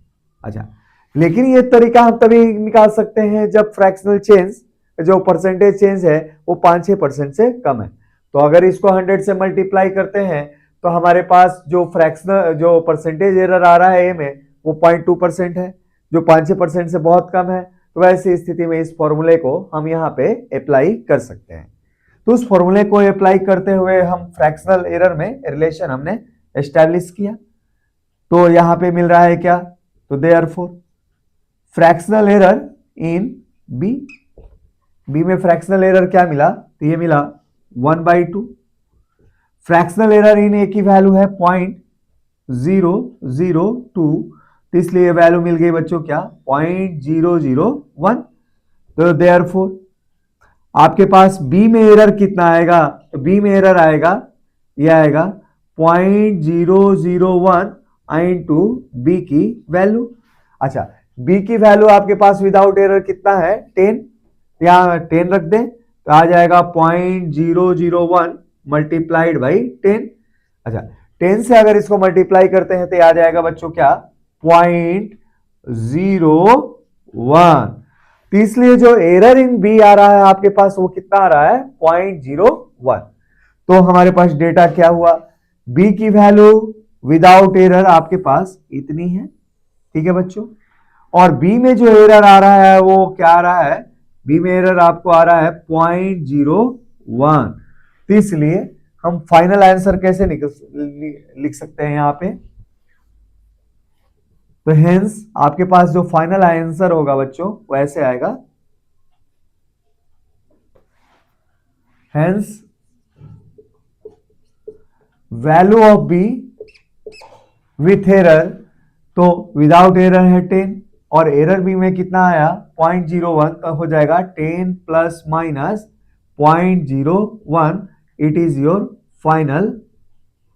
Speaker 1: अच्छा, लेकिन ये तरीका हम तभी निकाल सकते हैं जब फ्रैक्शनल चेंज जो परसेंटेज चेंज है वो 5-6% से कम है। तो अगर इसको 100 से मल्टीप्लाई करते हैं तो हमारे पास जो फ्रैक्शनल जो परसेंटेज एरर आ रहा है ए में वो 0.2% है, जो 5-6% से बहुत कम है। तो ऐसी स्थिति में इस फॉर्मूले को हम यहाँ पे अप्लाई कर सकते हैं। तो उस फॉर्मूले को अप्लाई करते हुए हम फ्रैक्शनल एरर में रिलेशन हमने एस्टैब्लिश किया। तो यहाँ पे मिल रहा है क्या, तो therefore fractional error in b में फ्रैक्शनल एरर क्या मिला, तो ये मिला 1/2। फ्रैक्शनल एरर इन ए की वैल्यू है 0.002, तो इसलिए वैल्यू मिल गई बच्चों क्या, 0.001। तो देयरफॉर आपके पास बी में एरर कितना आएगा, तो बी में एरर आएगा ये आएगा 0.001 इंटू बी की वैल्यू। अच्छा, बी की वैल्यू आपके पास विदाउट एरर कितना है, 10, यहाँ 10 रख दें तो आ जाएगा 0.001 मल्टीप्लाइड बाई 10। अच्छा, 10 से अगर इसको मल्टीप्लाई करते हैं तो आ जाएगा बच्चों क्या, 0.01। तो इसलिए जो एरर इन बी आ रहा है आपके पास वो कितना आ रहा है, 0.01। तो हमारे पास डेटा क्या हुआ, बी की वैल्यू विदाउट एरर आपके पास इतनी है। ठीक है बच्चों, और बी में जो एरर आ रहा है वो क्या आ रहा है, बी में एरर आपको आ रहा है 0.01। तो इसलिए हम फाइनल आंसर कैसे लिख सकते हैं यहाँ पे, तो हेंस आपके पास जो फाइनल आंसर होगा बच्चों वो ऐसे आएगा, hence value of B with error, तो विदाउट एरर है 10 और एरर बी में कितना आया 0.01, तो हो जाएगा 10 plus minus 0.01, it is your final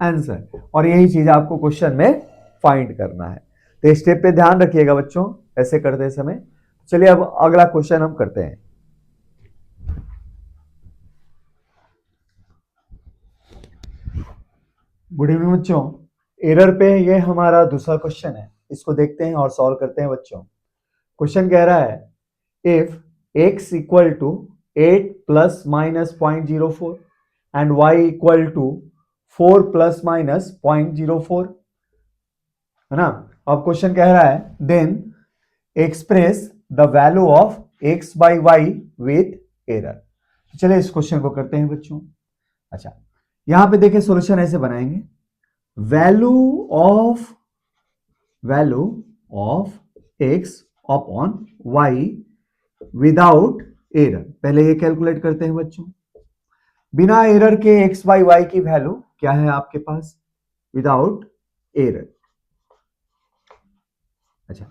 Speaker 1: answer. और यही चीज आपको क्वेश्चन में फाइंड करना है। तो स्टेप पे ध्यान रखिएगा बच्चों ऐसे करते समय। चलिए अब अगला क्वेश्चन हम करते हैं। गुड इवनिंग बच्चों। एरर पे ये हमारा दूसरा क्वेश्चन है, इसको देखते हैं और सॉल्व करते हैं बच्चों। क्वेश्चन कह रहा है if x equal to 8 plus minus 0.04 and y equal to 4 plus minus 0.04, है ना। अब क्वेश्चन कह रहा है then express the value of x by y with error. चलिए इस क्वेश्चन को करते हैं बच्चों। अच्छा, यहां पे देखिए सॉल्यूशन ऐसे बनाएंगे, value of x upon y without error. पहले ये कैलकुलेट करते हैं बच्चों, बिना एरर के x बाई वाई की वैल्यू क्या है आपके पास, विदाउट एरर। अच्छा,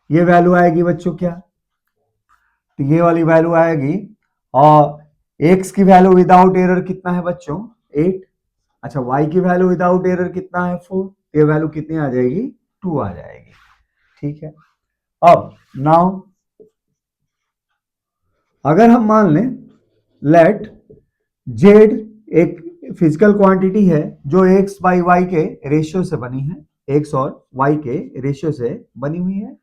Speaker 1: ये वैल्यू आएगी बच्चों क्या, तो ये वाली वैल्यू आएगी, और x की वैल्यू विदाउट एरर कितना है बच्चों 8। अच्छा, y की वैल्यू विदाउट एरर कितना है 4, ये वैल्यू कितनी आ जाएगी 2 आ जाएगी। ठीक है, अब नाउ अगर हम मान लें लेट z एक फिजिकल क्वांटिटी है जो x बाई वाई के रेशियो से बनी है, x और y के रेशियो से बनी हुई है,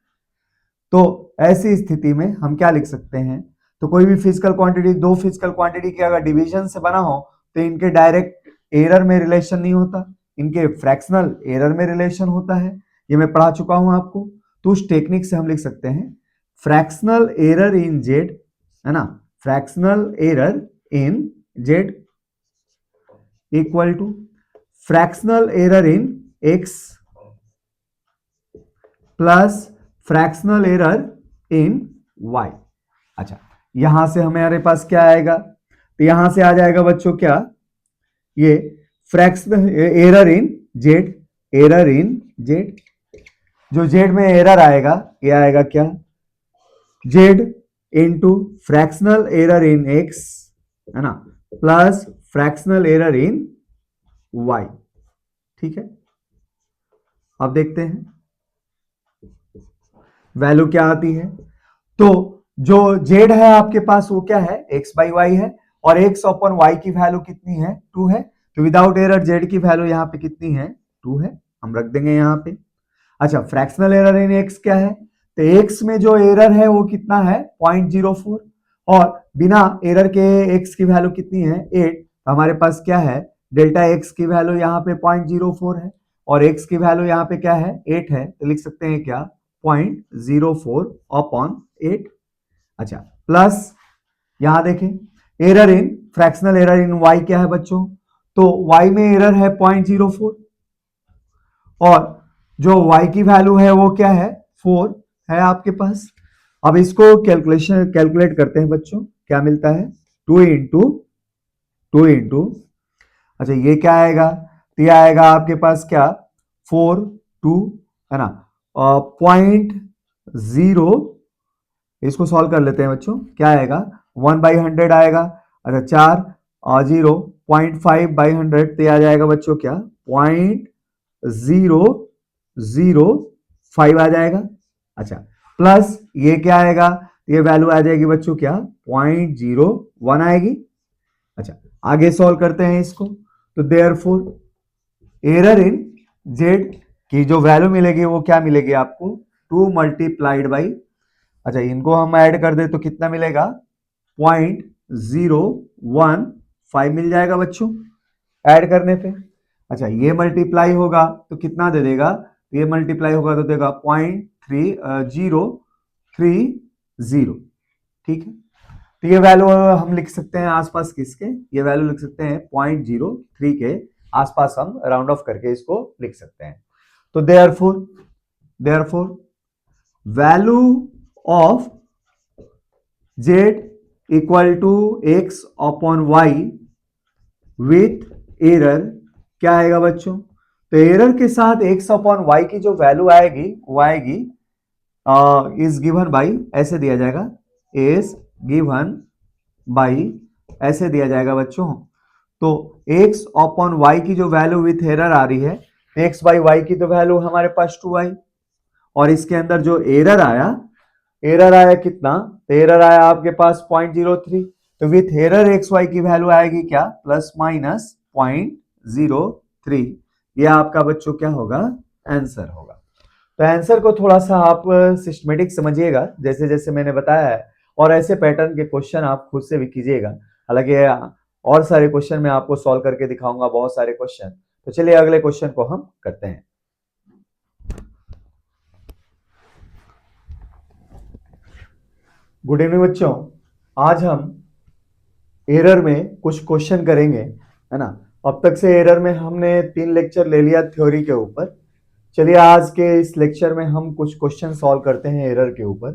Speaker 1: तो ऐसी स्थिति में हम क्या लिख सकते हैं, तो कोई भी फिजिकल क्वांटिटी, दो फिजिकल क्वांटिटी के अगर डिवीजन से बना हो तो इनके डायरेक्ट एरर में रिलेशन नहीं होता, इनके फ्रैक्शनल एरर में रिलेशन होता है। ये मैं पढ़ा चुका हूं आपको। तो उस टेक्निक से हम लिख सकते हैं फ्रैक्शनल एरर इन जेड, है ना, fractional error in z equal to fractional error in x plus fractional error in y. अच्छा, यहां से हमारे पास क्या आएगा, तो यहां से आ जाएगा बच्चों क्या, ये fractional error in Z, error in Z, जो जेड में एरर आएगा ये आएगा क्या, Z into fractional error in X, है ना, plus fractional error in Y. ठीक है, अब देखते हैं वैल्यू क्या आती है। तो जो जेड है आपके पास वो क्या है, एक्स बाई वाई है, और एक्स अपॉन वाई की वैल्यू कितनी है 2 है, तो विदाउट एरर जेड की वैल्यू यहाँ पे कितनी है 2 है, हम रख देंगे यहाँ पे। अच्छा, फ्रैक्शनल एरर इन एक्स क्या है, तो एक्स में जो एरर है वो कितना है 0.04, और बिना एरर के एक्स की वैल्यू कितनी है 8, तो हमारे पास क्या है डेल्टा एक्स की वैल्यू यहाँ पे 0.04 है, और एक्स की वैल्यू यहाँ पे क्या है 8 है, तो लिख सकते हैं क्या 0.04 अपॉन 8। अच्छा, प्लस यहां देखें error in fractional error in y क्या है बच्चों, तो वाई में एरर है 0.04, और जो y की वैल्यू है वो क्या है 4 है आपके पास। अब इसको कैलकुलेट करते हैं बच्चों, क्या मिलता है 2 इंटू, अच्छा ये क्या आएगा, तो ये आएगा आपके पास क्या 4 2, है ना, 0.0, इसको सॉल्व कर लेते हैं बच्चों, क्या आएगा 1/100 आएगा। अच्छा 4 और 0.5/100, तो आ जाएगा बच्चों क्या 0.005 आ जाएगा। अच्छा, प्लस ये क्या आएगा, ये वैल्यू आ जाएगी बच्चों क्या 0.01 आएगी। अच्छा, आगे सॉल्व करते हैं इसको, तो देयरफॉर एरर इन जेड की जो वैल्यू मिलेगी वो क्या मिलेगी आपको 2 मल्टीप्लाइड बाई, अच्छा इनको हम ऐड कर दे तो कितना मिलेगा 0.015 मिल जाएगा बच्चों ऐड करने पे। अच्छा, ये मल्टीप्लाई होगा तो कितना दे देगा, ये मल्टीप्लाई होगा तो देगा 0.3030। ठीक है, तो ये वैल्यू हम लिख सकते हैं आसपास किसके, ये वैल्यू लिख सकते हैं 0.03 के आसपास, हम राउंड ऑफ करके इसको लिख सकते हैं। तो therefore value of z equal to x upon y with error क्या आएगा बच्चों, तो एरर के साथ एक्स अपॉन वाई की जो वैल्यू आएगी वो आएगी इज गिवन बाई, ऐसे दिया जाएगा इज गिवन बाई, ऐसे दिया जाएगा बच्चों। तो x अपॉन y की जो वैल्यू विथ एरर आ रही है, x बाई वाई की तो वैल्यू हमारे पास 2y, और इसके अंदर जो एरर आया कितना, तो एरर आया आपके पास 0.03। तो विथ एरर एक्स वाई की वैल्यू आएगी क्या, प्लस माइनस 0.03। ये आपका बच्चों क्या होगा, आंसर होगा। तो आंसर को थोड़ा सा आप सिस्टमेटिक समझिएगा जैसे जैसे मैंने बताया है, और ऐसे पैटर्न के क्वेश्चन आप खुद से भी कीजिएगा। हालांकि और सारे क्वेश्चन मैं आपको सॉल्व करके दिखाऊंगा, बहुत सारे क्वेश्चन। तो चलिए अगले क्वेश्चन को हम करते हैं। गुड इवनिंग बच्चों, आज हम एरर में कुछ क्वेश्चन करेंगे, है ना। अब तक से एरर में हमने 3 लेक्चर ले लिया थ्योरी के ऊपर। चलिए आज के इस लेक्चर में हम कुछ क्वेश्चन सॉल्व करते हैं एरर के ऊपर।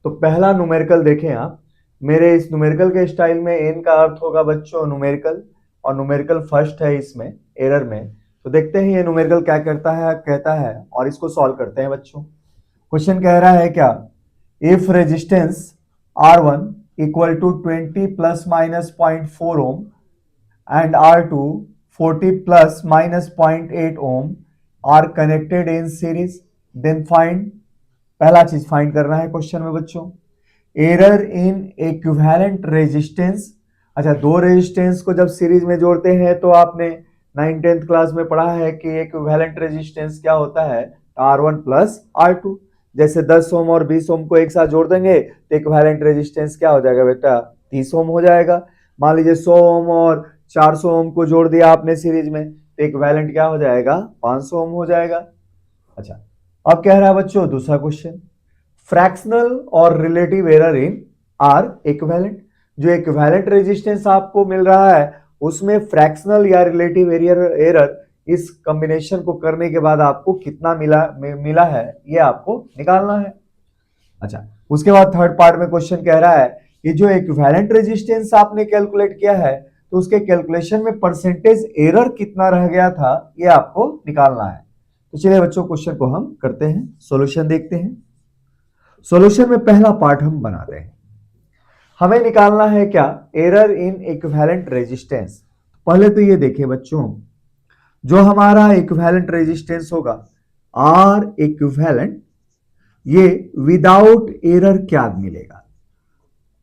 Speaker 1: तो पहला न्यूमेरिकल देखें आप। मेरे इस न्यूमेरिकल के स्टाइल में एन का अर्थ होगा बच्चों न्यूमेरिकल, और न्यूमेरिकल फर्स्ट है इसमें एरर में। तो देखते हैं ये न्यूमेरिकल क्या करता है कहता है, और इसको सॉल्व करते हैं बच्चों। क्वेश्चन कह रहा है क्या, if resistance R1 equal to 20 plus minus 0.4 ohm and R2 40 plus minus 0.8 ohm are connected in series, then find। पहला चीज फाइंड करना है क्वेश्चन में बच्चों, एरर इन इक्विवेलेंट रेजिस्टेंस। अच्छा, दो रेजिस्टेंस को जब सीरीज में जोड़ते हैं तो आपने 9th-10th क्लास में पढ़ा है कि इक्विवेलेंट रेजिस्टेंस क्या होता है, R1 प्लस R2। जैसे 10 ओम और 20 ओम को एक साथ जोड़ देंगे तो इक्विवेलेंट रेजिस्टेंस क्या हो जाएगा बेटा, 30 ओम हो जाएगा। मान लीजिए 100 ओम और 400 ओम को जोड़ दिया आपने सीरीज में तो इक्विवेलेंट क्या हो जाएगा, 500 ओम हो जाएगा। अच्छा, अब कह रहा है बच्चों दूसरा क्वेश्चन, फ्रैक्शनल और relative error in R equivalent. जो इक्विवेलेंट रेजिस्टेंस आपको मिल रहा है उसमें फ्रैक्शनल या रिलेटिव एरर इस कॉम्बिनेशन को करने के बाद आपको कितना मिला है ये आपको निकालना है। अच्छा, उसके बाद थर्ड पार्ट में क्वेश्चन कह रहा है कि जो इक्विवेलेंट रेजिस्टेंस आपने कैलकुलेट किया है तो उसके कैलकुलेशन में परसेंटेज एरर कितना रह गया था ये आपको निकालना है। तो चलिए बच्चों क्वेश्चन को हम करते हैं, सॉल्यूशन देखते हैं। सॉल्यूशन में पहला पार्ट हम बनाते हैं, हमें निकालना है क्या, एरर इन इक्विवेलेंट रेजिस्टेंस। पहले तो ये देखिए बच्चों, जो हमारा इक्विवेलेंट रेजिस्टेंस होगा आर इक्विवेलेंट, ये विदाउट एरर क्या मिलेगा,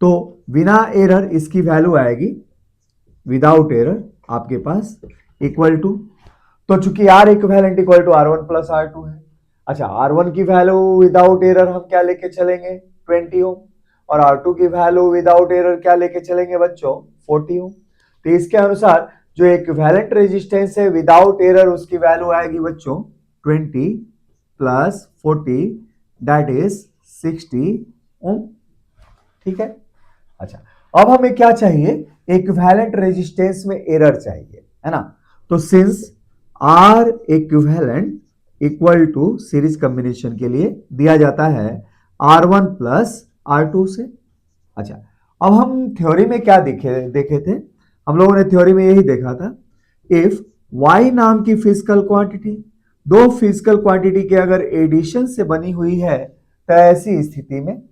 Speaker 1: तो बिना एरर इसकी वैल्यू आएगी विदाउट एरर आपके पास इक्वल टू, तो चूंकि R equivalent equal to R1 plus R2 है। अच्छा, R1 की वैल्यू विदाउट एरर हम क्या लेके चलेंगे, 20 ओम, और R2 की वैल्यू विदाउट एरर क्या लेके चलेंगे बच्चों, 40 ओम। तो इसके अनुसार जो इक्विवेलेंट रेजिस्टेंस है विदाउट एरर उसकी वैल्यू आएगी बच्चों 20 प्लस 40 दैट इज 60 ओम। ठीक है। अच्छा, अब हमें क्या चाहिए, इक्विवेलेंट रेजिस्टेंस में एरर चाहिए, है ना। तो since R equivalent equal to series combination के लिए दिया जाता है R1 प्लस R2 से। अच्छा, अब हम थ्योरी में क्या देखे थे, हम लोगों ने थ्योरी में यही देखा था, इफ Y नाम की फिजिकल क्वांटिटी दो फिजिकल क्वांटिटी के अगर एडिशन से बनी हुई है तो ऐसी स्थिति में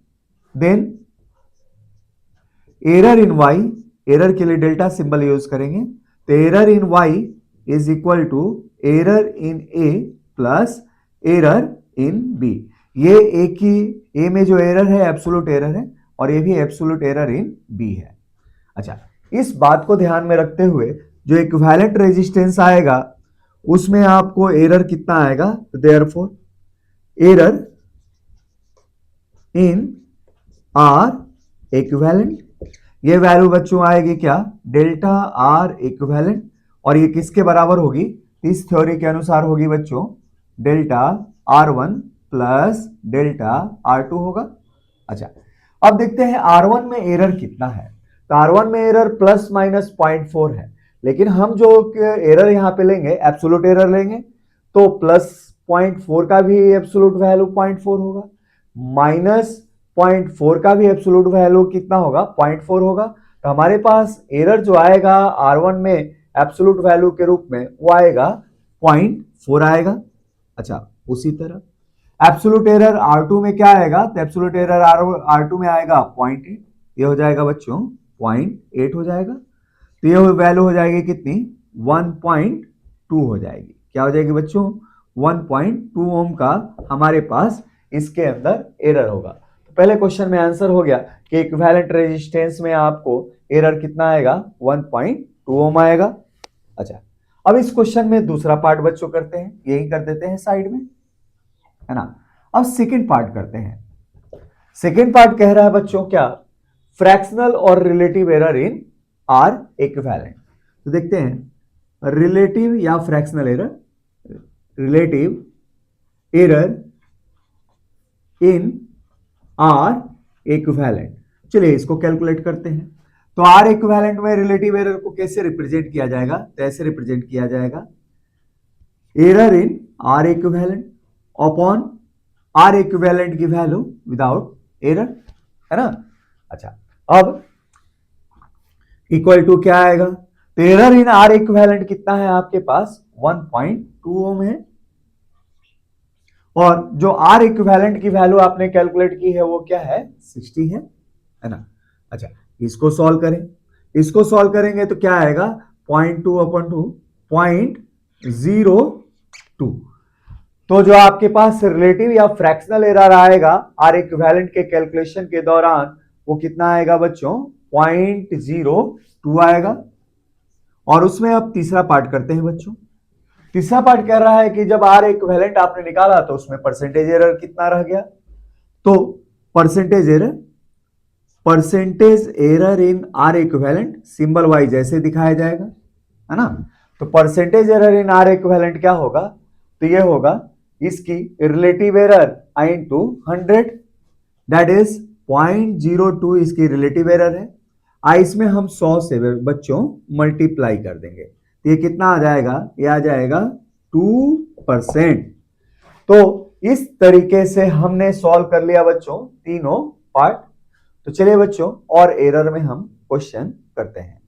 Speaker 1: then error in Y, error के लिए डेल्टा सिंबल यूज करेंगे, तो error in Y is equal to error in A plus error in B। ये एक ही A में जो एरर है एब्सोल्यूट एरर है और ये भी एब्सोल्यूट एरर इन B है। अच्छा, इस बात को ध्यान में रखते हुए जो इक्विवेलेंट रेजिस्टेंस आएगा उसमें आपको एरर कितना आएगा, तो therefore error in R equivalent, ये वैल्यू बच्चों आएगी क्या, डेल्टा आर इक्विवेलेंट, और ये किसके बराबर होगी, इस थ्योरी के अनुसार होगी बच्चों delta R1 plus delta R2 होगा। अच्छा, अब देखते हैं R1 में एरर कितना है, तो R1 में एरर प्लस माइनस 0.4 है, लेकिन हम जो एरर यहां पे लेंगे एब्सोल्यूट एरर लेंगे तो प्लस 0.4 का भी एब्सोल्यूट वैल्यू 0.4 होगा, माइनस 0.4 का भी एब्सोल्यूट वैल्यू कितना होगा, 0.4 होगा। तो हमारे पास एरर जो आएगा R1 में एब्सोल्यूट वैल्यू के रूप में वो आएगा 0.4 आएगा। अच्छा, उसी तरह एब्सोल्यूट एरर R2 में क्या आएगा, तो एब्सोल्यूट एरर R2 में आएगा 0.8, ये हो जाएगा बच्चों 0.8 हो जाएगा। तो ये वैल्यू हो जाएगी कितनी, 1.2 हो जाएगी, क्या हो जाएगी बच्चों, 1.2 ओम का हमारे पास इसके अंदर एरर होगा। तो पहले क्वेश्चन में आंसर हो गया कि इक्विवेलेंट रेजिस्टेंस में आपको एरर कितना आएगा, 1.2 ओम आएगा। अच्छा, अब इस क्वेश्चन में दूसरा पार्ट बच्चों करते हैं, यही कर देते हैं साइड में, है ना। अब सेकेंड पार्ट करते हैं। सेकेंड पार्ट कह रहा है बच्चों क्या, फ्रैक्शनल और relative error in R equivalent. तो देखते हैं रिलेटिव या fractional error, relative error in R equivalent. चलिए इसको कैलकुलेट करते हैं। तो आर इक्विवेलेंट में रिलेटिव एरर को कैसे रिप्रेजेंट किया जाएगा, तो ऐसे रिप्रेजेंट किया जाएगा, error in R equivalent upon R equivalent की वैल्यू विदाउट एरर, है ना। अच्छा, अब इक्वल टू क्या आएगा, तो एरर इन आर इक्विवेलेंट कितना है आपके पास, 1.2 ओम है, और जो आर इक्विवेलेंट की वैल्यू आपने कैलकुलेट की है वो क्या है, 60 है ना। अच्छा, इसको सॉल्व करें, इसको सॉल्व करेंगे तो क्या आएगा, 0.2 अपॉन 2, 0.02। तो जो आपके पास रिलेटिव या फ्रैक्शनल एरर आएगा आर इक्विवेलेंट के कैलकुलेशन के दौरान, वो कितना आएगा बच्चों, 0.02 आएगा। और उसमें अब तीसरा पार्ट करते हैं बच्चों। तीसरा पार्ट कह रहा है कि जब आर इक्विवेलेंट आपने निकाला तो उसमें परसेंटेज एरर कितना रह गया, तो percentage error in R equivalent symbol wise ऐसे दिखाया जाएगा, है ना। तो percentage error in R equivalent क्या होगा, तो ये होगा इसकी relative error I into 100, that is 0.02 इसकी रिलेटिव एरर है। इसमें हम 100 से बच्चों मल्टीप्लाई कर देंगे, तो ये कितना आ जाएगा, ये आ जाएगा 2%। तो इस तरीके से हमने सॉल्व कर लिया बच्चों तीनों पार्ट। तो चलिए बच्चों और एरर में हम क्वेश्चन करते हैं।